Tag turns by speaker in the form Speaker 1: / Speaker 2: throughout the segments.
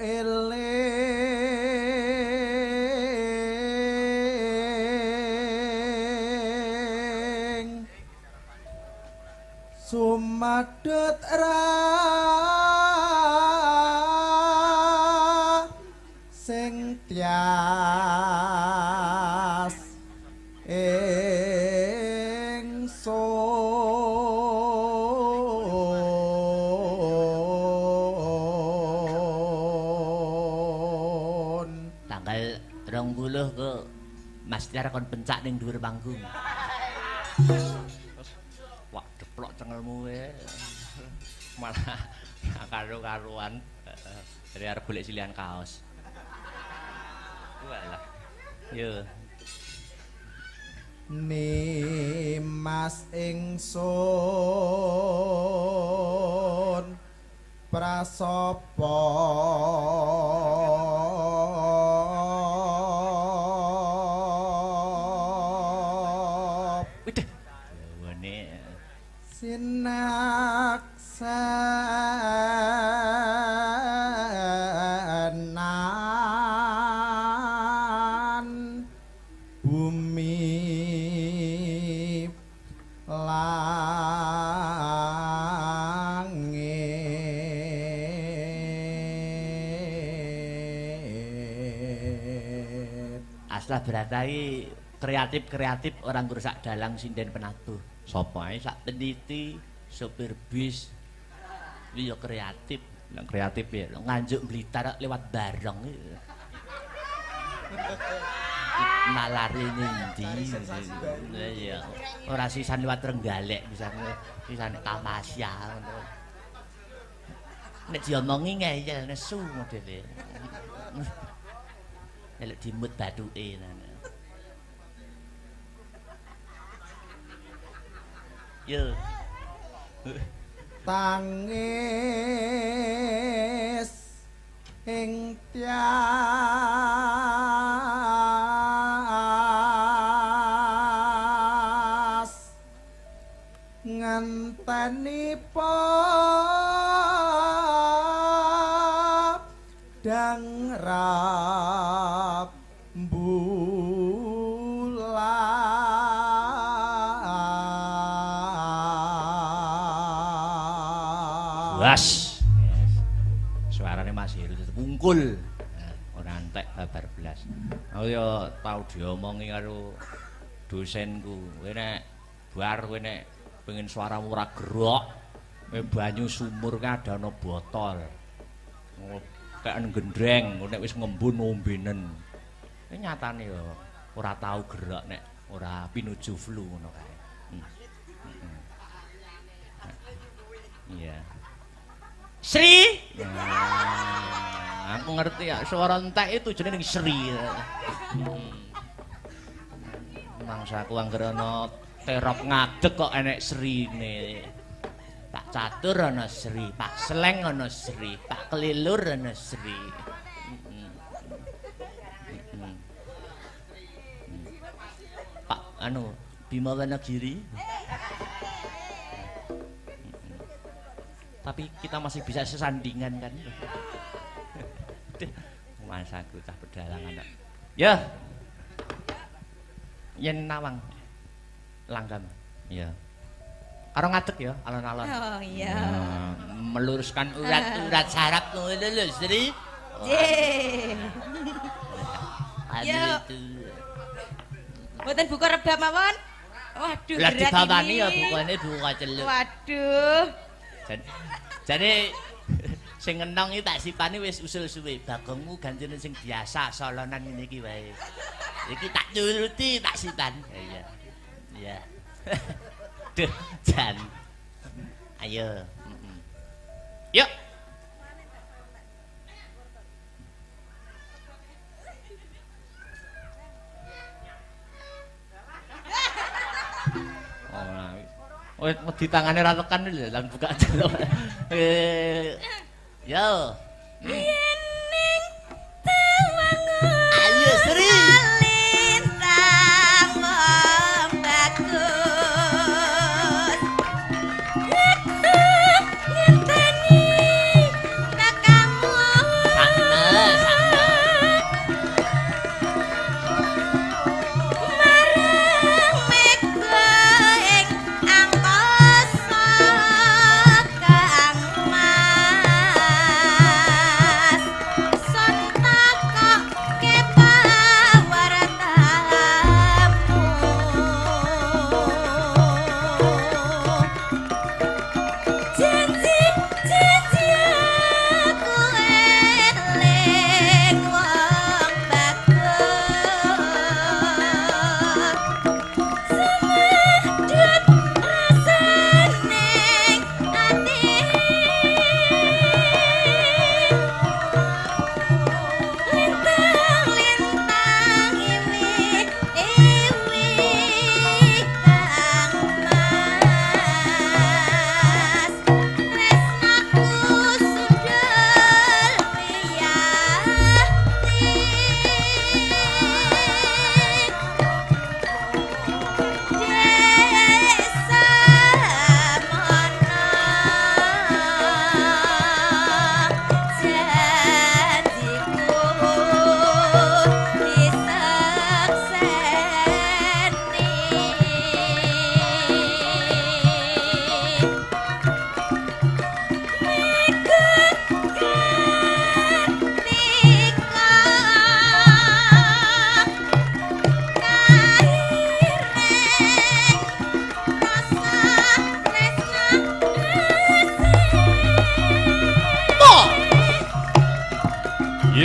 Speaker 1: eling sumadut sing tias ingsun
Speaker 2: tanggal 20 kok Mas Tiar kon pencak ning dhuwur panggung. Wah, deplok cengelmu wae. Malah karo-karuan dari arep golek silihan kaos. Walah. Yo.
Speaker 1: Nimas ingsun prasapa
Speaker 2: Widih. Dawane
Speaker 1: sinaksanan bumi langit
Speaker 2: Aslah beratai kreatif orang rusak dalang sinden penabuh. Sapa ae sak peniti, sopir bis. Iki ya kreatif. Lah kreatif ya nganjuk Blitar lewat bareng. Nalari ngendi? Ya ora sisan liwat Trenggalek sisan Tamasya ngono. Nek diomongi ngeyel nesu modele. Nek dimut bathuke Yo.
Speaker 1: tangis ing tias ngenteni dang rap
Speaker 2: Was. Suarane Mas Heru tetep wungkul. Ora entek babar blas. Aku ya tau diomongi karo dosenku. Kowe nek bar kowe nek pengen suaramu ora gerok, kowe banyu sumur ka ada ana botol. Kayak gendreng, nek wis ngembun ombenen. Nyatane ya ora tau gerak nek ora pinuju flu ngono kae. Iya. Sri. Aku ngerti ya suara entek itu jenenge Sri. Mangsa aku anggere ana terop ngadeg kok enek Srine. Pak Catur ana Sri, Pak Sleng ana Sri, Pak Kelilur ana Sri. Pak anu Bima Wanagiri. Tapi kita masih bisa sesandingan kan. Masa aku cah pedalangan. Ya. Yen nawang langgam. Ya. Karo ngadeg ya alon-alon.
Speaker 3: Oh iya.
Speaker 2: Meluruskan urat-urat saraf ngono lho, Sri.
Speaker 3: Nggih.
Speaker 2: Aduh itu.
Speaker 3: Mboten buka rebab mawon. Waduh,
Speaker 2: Lah
Speaker 3: berat
Speaker 2: dibawani
Speaker 3: ini.
Speaker 2: ya bukane buka celuk.
Speaker 3: Waduh.
Speaker 2: Jadi sing ngenong iki tak sipani wis usul suwe. Bagongmu ganjene sing biasa solonan ngene iki wae. Iki tak nuruti tak sipan. Iya. Iya. Duh, Jan. Ayo. Yuk. Oh, wedi tangane ra tekan lho, lan buka delok. Yo.
Speaker 3: Yening tawangu.
Speaker 2: Ayo Sri.
Speaker 3: Lintang bagus. Aku ngenteni kakangmu.
Speaker 2: Sakno.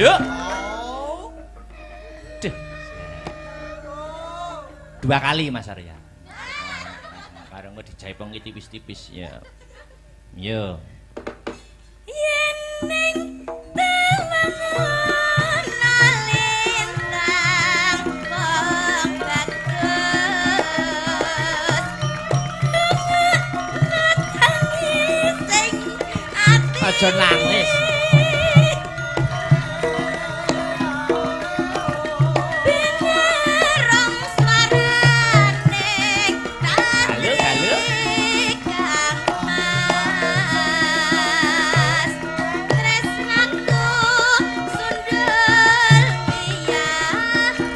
Speaker 2: Yuk. Duh. 2 kali Mas Arya. Bareng kok dijaipong tipis-tipis ya. Yo.
Speaker 3: Yen ning tewangun alintang wong bagus. Nangis sing ati.
Speaker 2: Aja nangis.
Speaker 3: Binerong swarane
Speaker 2: Halo, halo.
Speaker 3: Kang Mas tresnaku sundul miyati.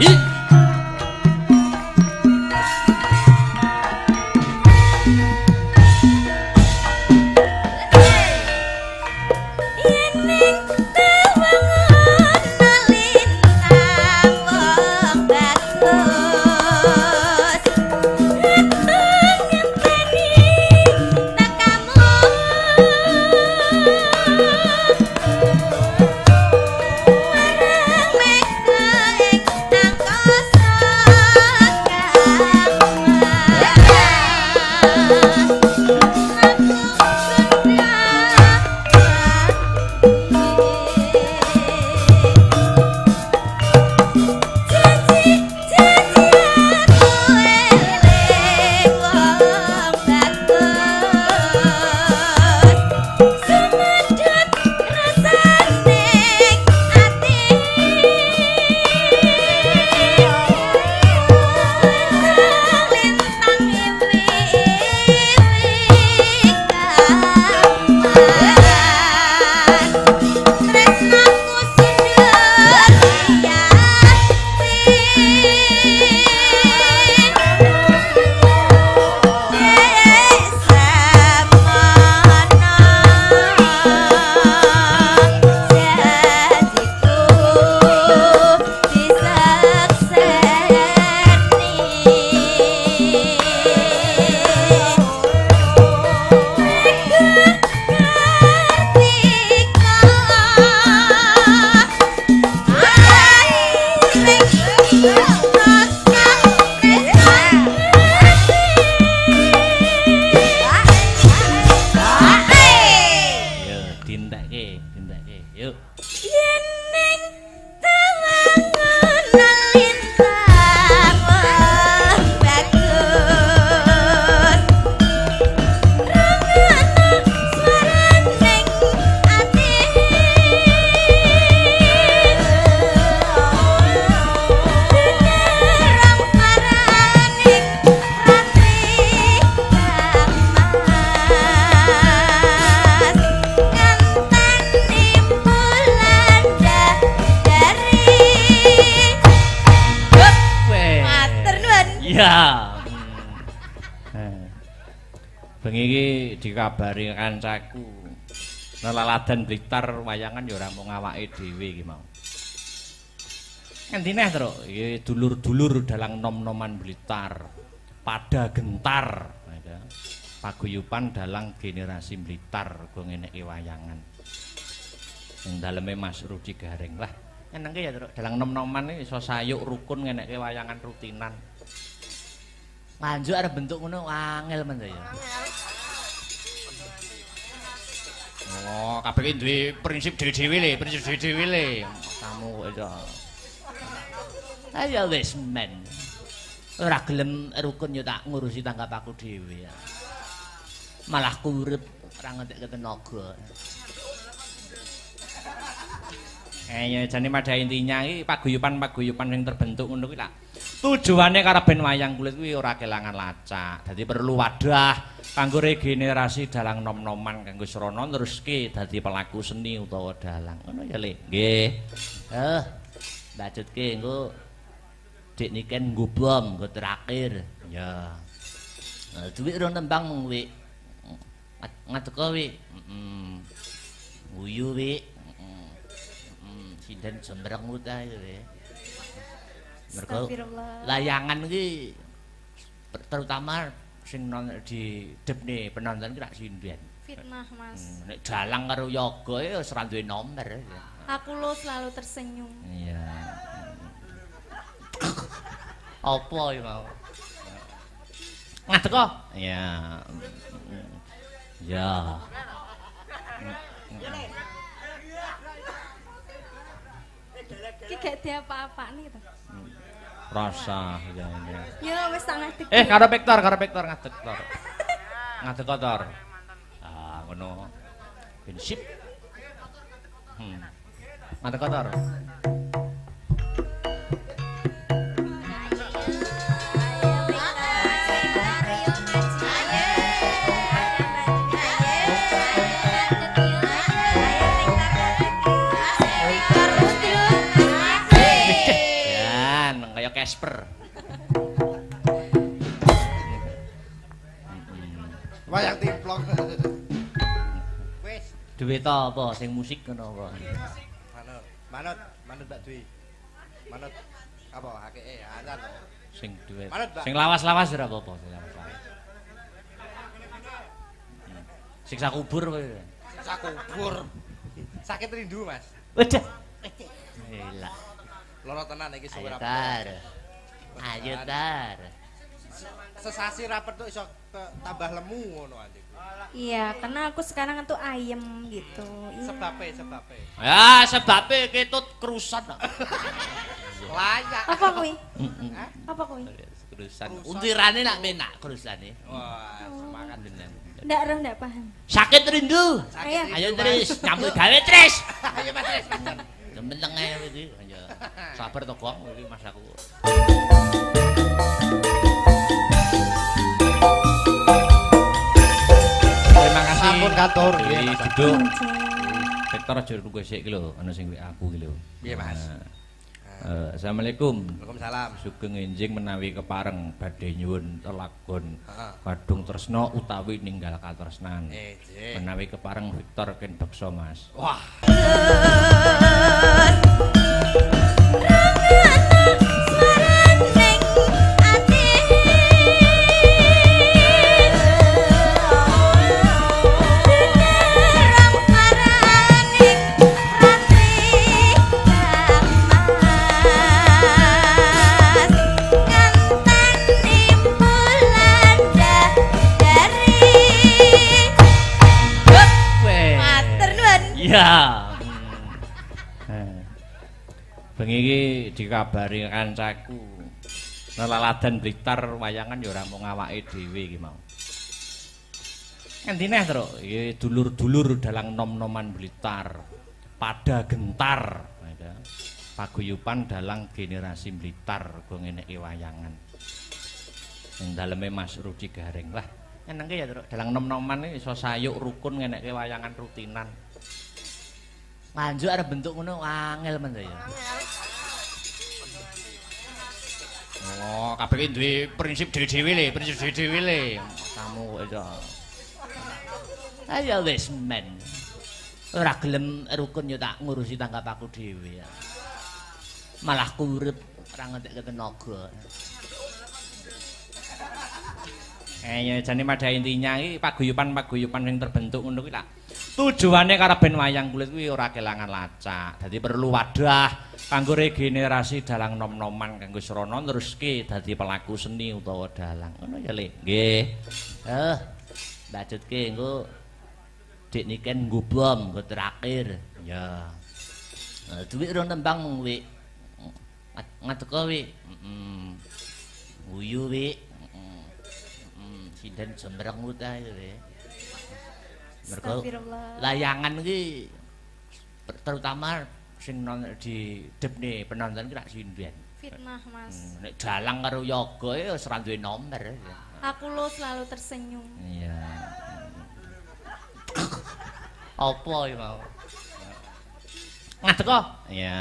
Speaker 2: Ih.
Speaker 3: Yen ning tewangun alintang wong bagus. Ngenteni tekamu. Warang mega ing angkasa
Speaker 2: Yo, dintekke. Yuk.
Speaker 3: Yen ning tewangun alintang wong bagus. Rangono swaraning ati. Binerong swaraning ratri Kang Mas. Ngenteni bulan dari.
Speaker 2: Weh.
Speaker 3: Matur nuwun.
Speaker 2: Iya. Bengi iki dikabari kancaku. Nelaladan Blitar wayangan ya ora mung awake dhewe iki mau. Ngendi neh, Truk? Iki dulur-dulur dalang nom-noman Blitar. Pada gentar. Paguyuban dalang generasi Blitar go ngeneki wayangan. Ning daleme Mas Rudi Gareng. Lah, enengke ya, Truk. Dalang nom-noman iki iso sayuk rukun ngeneki wayangan rutinan. Nganjuk arep bentuk ngono angel men ya. Oh, kabeh iki duwe prinsip dhewe-dhewe le, Kamu kok iso. Ayo wis men. Ora gelem rukun yo tak ngurusi tanggap aku dhewe ya. Malah kurep ora ngentek tenaga. Ya jane pada intinya iki paguyuban-paguyuban sing terbentuk ngono kuwi lah. Tujuane karaben wayang kulit kuwi ora kelangan lacak. Dadi perlu wadah kanggo regenerasi dalang nom-noman kanggo srana neruske dadi pelaku seni utawa dalang. Ngono ya, Le. Nggih. Mbacutke engko Dik Niken nggo bom nggo terakhir. Ya. Duit rong tembang mung wi. Ngateko wi. Guyu wi. Sinden jembreng utahe wi. Mergo layangan iki terutama sing di depne penonton ki rak sinden.
Speaker 3: Fitnah, Mas.
Speaker 2: Nek dalang karo yoga ya wis ora duwe nomor.
Speaker 3: Aku lo selalu tersenyum.
Speaker 2: Iya. Apa ya mau? Ngadeko? Iya. Ya.
Speaker 3: Ki gak diapa-apani to.
Speaker 2: Rasa ya ini.
Speaker 3: Ya wis tak ngadeg.
Speaker 2: Karo Victor ngadek Tor. Ngadek Tor. Ah, ngono. Ben sip. Ngadek Tor. Kaya Casper.
Speaker 1: Wayang timplong. Wis.
Speaker 2: Duwe ta apa sing musik ngono apa?
Speaker 1: Manut Mbak Dwi. Manut apa hakike anyar.
Speaker 2: Sing duwe.
Speaker 1: Manut, Mbak.
Speaker 2: Sing lawas-lawas ora apa-apa, sing lawas-lawas. Siksa kubur kowe.
Speaker 1: Siksa kubur. Sakit rindu, Mas.
Speaker 2: Waduh. Gila.
Speaker 1: Loro tenan iki suwe
Speaker 2: Ayo
Speaker 1: rapet.
Speaker 2: Tar. Ayo Tar.
Speaker 1: Sesasi rapet tuh iso tambah lemu ngono anjing.
Speaker 3: Iya, karena aku sekarang tuh ayem gitu. Iya.
Speaker 1: Sebabe.
Speaker 2: Ya sebabe ketut kerusan.
Speaker 1: Layak.
Speaker 3: Apa kuwi? Apa kuwi?
Speaker 2: Kerusan. Untirane nak menak kerusane.
Speaker 1: Wah, semangat bener.
Speaker 3: Ndak paham.
Speaker 2: Sakit rindu.
Speaker 3: Ayo.
Speaker 2: Ayo Tris, nyambut gawe Tris.
Speaker 1: Ayo Mas Tris, Mas.
Speaker 2: Menteng ae iki. Ayo. Sabar to, Gong, iki Mas aku. Terima kasih.
Speaker 1: Sampun katur.
Speaker 2: Nggih, duduk. Victor aja nunggu sik iki lho, ana sing WA aku iki lho.
Speaker 1: Piye, Mas?
Speaker 2: Assalamualaikum.
Speaker 1: Waalaikumsalam.
Speaker 2: Sugeng enjing menawi kepareng badhe nyuwun telagon
Speaker 1: Heeh.
Speaker 2: Wadung Tresna utawi ninggal katresnan.
Speaker 1: Nggih.
Speaker 2: Menawi kepareng Victor ken beksa Mas.
Speaker 1: Wah.
Speaker 2: Ya. Bengi iki dikabari kancaku. Nelaladan Blitar wayangan ya ora mung awake dhewe iki mau. Ngendi neh, Truk? Iki dulur-dulur dalang nom-noman Blitar. Pada gentar. Paguyuban dalang generasi Blitar go ngeneki wayangan. Ing daleme Mas Rudi Garing. Lah, nyenengke ya, Truk. Dalang nom-noman iki iso sayuk rukun ngeneki wayangan rutinan. Nganjuk arep bentuk ngono angel men ya. Oh, kabeh iki duwe prinsip dhewe-dhewe le, Kamu kok iso. Ayo wis men. Ora gelem rukun ya tak ngurusi tanggap aku dhewe ya. Malah kurep ora ngentek tenaga. Ya jane pada intinya iki paguyuban sing terbentuk ngono kuwi lah. Tujuane karaben wayang kulit kuwi ora kelangan lacak. Dadi perlu wadah kanggo regenerasi dalang nom-noman kanggo srana neruske dadi pelaku seni utawa dalang. Ngono ya, Le. Nggih. Bacutke engko Dik Niken nggo bom nggo terakhir. Ya. Duit rong tembang mung wi. Ngadeko wi. Guyu wi. Sinden jembreng utahe wi. Mergo layangan iki terutama sing di depne penonton ki rak sinden.
Speaker 3: Fitnah, Mas.
Speaker 2: Nek dalang karo yoga ya wis ora duwe nomor.
Speaker 3: Aku lo selalu tersenyum.
Speaker 2: Iya. Apa ya mau? Ngadeko? Iya.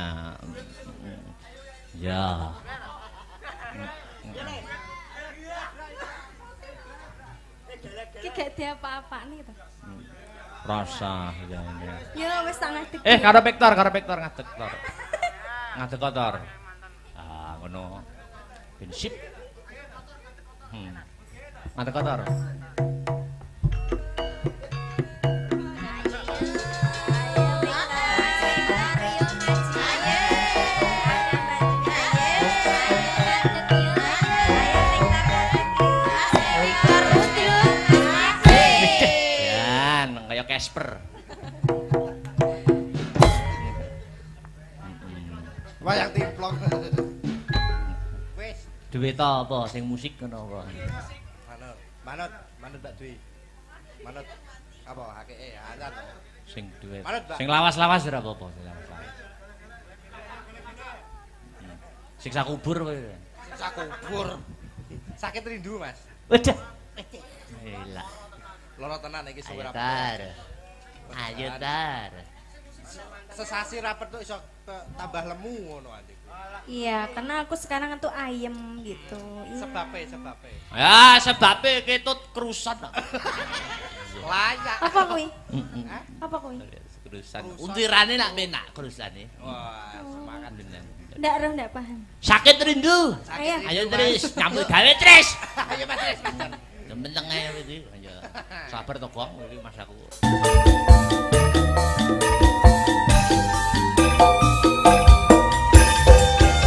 Speaker 2: Ya.
Speaker 3: Iki gak diapa-apa nih to.
Speaker 2: Rasa ya ini.
Speaker 3: Yo wis tak ngadeg.
Speaker 2: Karo Victor ngadeg Tor. Ngadeg kotor. Ah, ngono. Prinsip. Ngadeg kotor. Kayak Casper.
Speaker 1: Wayang timplong. Wis.
Speaker 2: Duit apa sing musik ngono apa?
Speaker 1: Manut Mbak Dwi. Manut apa hakike azan.
Speaker 2: Sing duit.
Speaker 1: Manut, Mbak.
Speaker 2: Sing lawas-lawas ora apa-apa, sing lawas-lawas. Siksa kubur kowe.
Speaker 1: Siksa kubur. Sakit rindu, Mas.
Speaker 2: Waduh. Gila.
Speaker 1: Loro tenan iki suwe rapet.
Speaker 2: Ayo tar.
Speaker 1: Sesasi rapet tuh iso tambah lemu ngono anjing.
Speaker 3: Iya, karena aku sekarang tuh ayem gitu. Iya.
Speaker 1: Sebabe.
Speaker 2: Ya, sebabe ketut kerusan.
Speaker 1: Layak.
Speaker 3: Apa kuwi? Apa kuwi?
Speaker 2: Kerusan. Untirane nak penak kerusane.
Speaker 1: Wah, semangat bener.
Speaker 3: Ndak paham.
Speaker 2: Sakit rindu. Ayo Tris, nyambut gawe Tris.
Speaker 1: Ayo Mas Tris, Mas.
Speaker 2: Menteng ae iki. Ayo. Sabar to, Gong, iki Mas aku.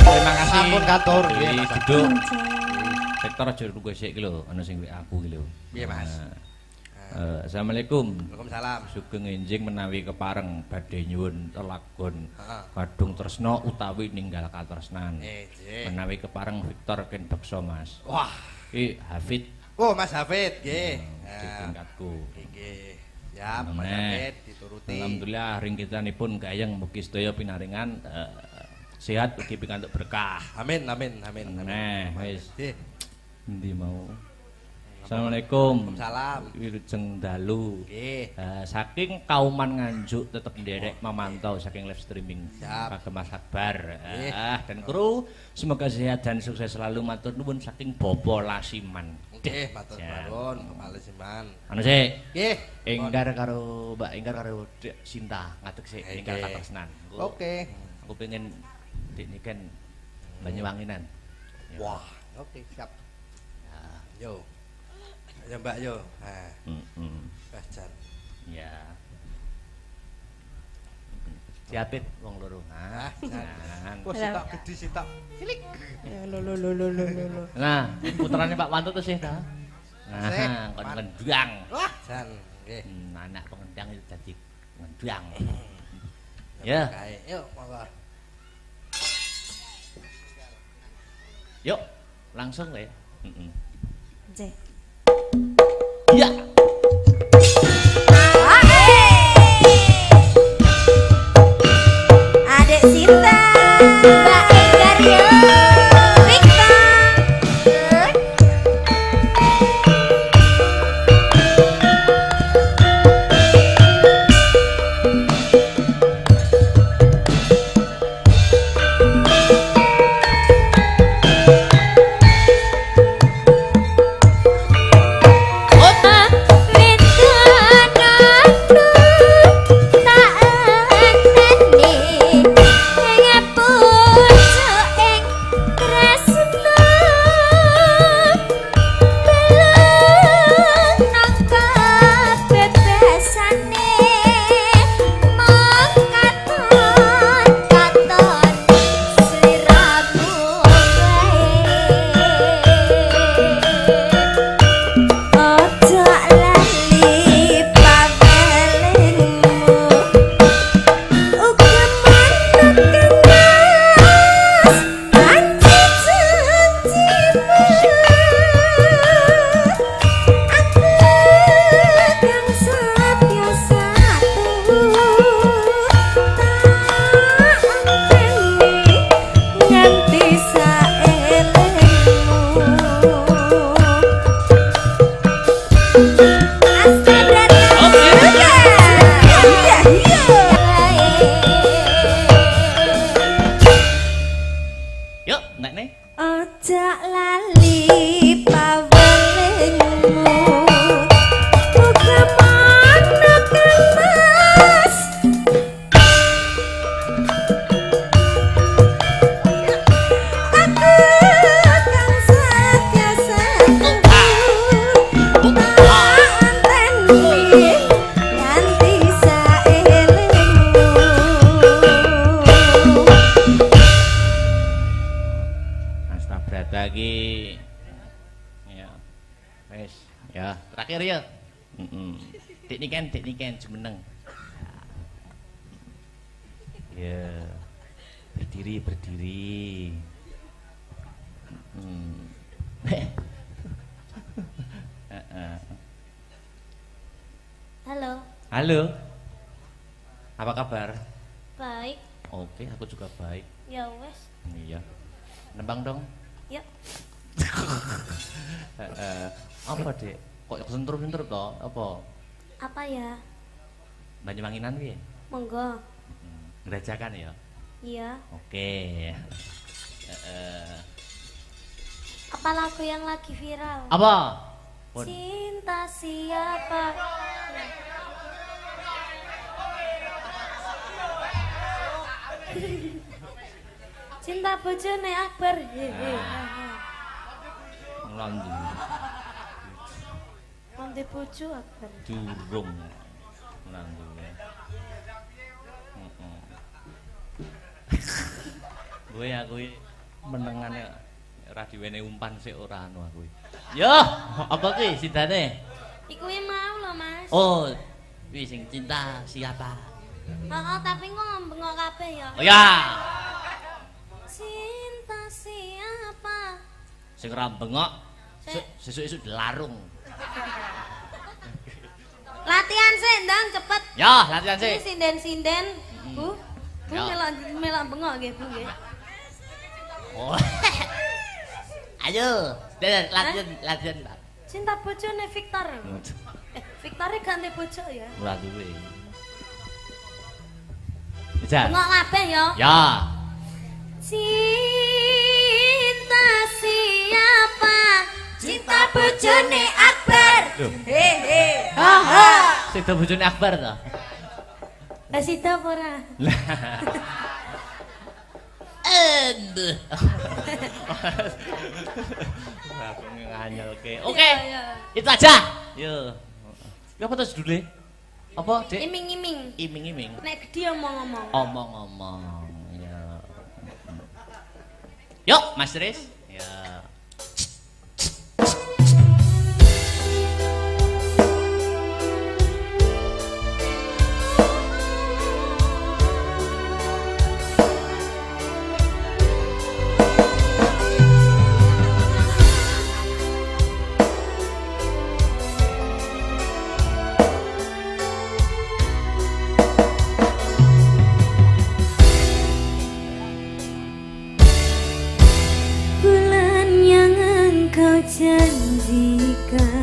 Speaker 2: Terima kasih.
Speaker 1: Ampun katur.
Speaker 2: Duduk. Sektor aja nunggu sik iki lho, ana sing WA aku iki lho.
Speaker 1: Piye, Mas?
Speaker 2: Assalamualaikum.
Speaker 1: Waalaikumsalam.
Speaker 2: Sugeng enjing menawi kepareng badhe nyuwun telagon
Speaker 1: Heeh.
Speaker 2: kadung tresna utawi ninggal katresnan.
Speaker 1: Nggih.
Speaker 2: Menawi kepareng Victor ken beksa Mas.
Speaker 1: Wah,
Speaker 2: Iki Hafid
Speaker 1: oh Mas Hafid nggih.
Speaker 2: tingkatku.
Speaker 1: Nggih. Siap, Mas
Speaker 2: Nah,
Speaker 1: Hafid dituruti.
Speaker 2: Alhamdulillah ring kitanipun gayeng mugi sedaya pinaringan sehat ugi pikantuk berkah.
Speaker 1: Amin.
Speaker 2: Nah, wis
Speaker 1: Nggih.
Speaker 2: endi mau. Assalamualaikum.
Speaker 1: Waalaikumsalam.
Speaker 2: Wilujeng dalu.
Speaker 1: Nggih.
Speaker 2: Saking kauman Nganjuk tetep nderek memantau saking live streaming
Speaker 1: Siap.
Speaker 2: kagem Mas Akbar.
Speaker 1: Nggih.
Speaker 2: Dan kru semoga sehat dan sukses selalu matur nuwun saking Bopo Lasiman.
Speaker 1: Nggih, matur
Speaker 2: Siap.
Speaker 1: nuwun, Bapak Lesiman.
Speaker 2: Anu sik,
Speaker 1: Nggih.
Speaker 2: Enggar karo Mbak Enggar karo Dek Sinta ngadeg sik
Speaker 1: Nggih.
Speaker 2: enggar katresnan.
Speaker 1: Oke.
Speaker 2: Aku pengen Dik niken Banyuwanginan. Ya.
Speaker 1: Wah, oke, siap. Yo. Ya Mbak yo. Nah, Jan.
Speaker 2: Ya. Siapit wong loro.
Speaker 1: Ah,
Speaker 2: Jan.
Speaker 1: Wah, sitok gede sitok. Cilik.
Speaker 3: Lo.
Speaker 2: Nah, putrane Pak Wanto tuh sih ta.
Speaker 1: Sik,
Speaker 2: Nah, kon ngendang.
Speaker 1: Wah, Jan. Nggih.
Speaker 2: Anak pengendang itu dadi ngendang. Ya.
Speaker 1: Kae, yuk monggo.
Speaker 2: Yuk, langsung ya.
Speaker 3: J.
Speaker 2: Iya.
Speaker 3: Adek Sinta, Mbak Enggar yo, Victor.
Speaker 2: Nek.
Speaker 3: Ojo lali pawelenmu
Speaker 2: Ya. Wes, ya, terakhir ya. Dik niken jumeneng. Ya. Berdiri.
Speaker 4: Halo,
Speaker 2: Halo. Apa kabar?
Speaker 4: baik.
Speaker 2: Oke, aku juga baik.
Speaker 4: Ya wes.
Speaker 2: Iya. Nembang dong.
Speaker 4: Yuk.
Speaker 2: Apa, Dek? Kok sentrup-sentrup toh? Apa?
Speaker 4: Apa ya?
Speaker 2: Banyuwanginan piye?
Speaker 4: Monggo.
Speaker 2: Ngerajakan ya?
Speaker 4: Iya.
Speaker 2: Oke.
Speaker 4: Apa lagu yang lagi viral?
Speaker 2: Apa? Pun.
Speaker 4: Cinta siapa? Cinta bojone Akbar.
Speaker 2: Ngelandu.
Speaker 4: Nanti bojo Akbar.
Speaker 2: Durung. Ngelandu ya. Gue aku menengane ora diwene umpan sik ora anu aku. Yo, apa kuwi sidane?
Speaker 4: Iku mau lho, Mas.
Speaker 2: Oh, kuwi sing cinta siapa?
Speaker 4: Heeh, tapi ngomong kabeh ya.
Speaker 2: Oh ya.
Speaker 4: Cinta siapa?
Speaker 2: Sing ora bengok sesuk-esuk dilarung.
Speaker 4: Latihan sih, ndang cepet.
Speaker 2: Ya, latihan
Speaker 4: Ini
Speaker 2: sih.
Speaker 4: sinden-sinden, Bu. Bu
Speaker 2: Ya.
Speaker 4: melak bengok nggih, Bu nggih.
Speaker 2: Oh. Ayo, latihan.
Speaker 4: Cinta bojone Victor. Victornya ganti bojo ya.
Speaker 2: Ora duwe. Bisa.
Speaker 4: Bengok kabeh ya.
Speaker 2: Ya.
Speaker 4: Cinta siapa? Cinta bojone Akbar.
Speaker 2: Loh.
Speaker 4: Hehe. Ha.
Speaker 2: Sing bojone Akbar to.
Speaker 4: Lah sida apa ora?
Speaker 2: Aku nganyel oke.
Speaker 4: Iya,
Speaker 2: Oke.
Speaker 4: iya.
Speaker 2: Itu aja. Yo. Ya apa terus dulu? Apa, Dek?
Speaker 4: Iming-iming.
Speaker 2: Iming-iming.
Speaker 4: Nek gede omong-omong.
Speaker 2: Omong-omong. Ya. Yuk, Mas Tris. Ya.
Speaker 4: Bulan yang engkau janjikan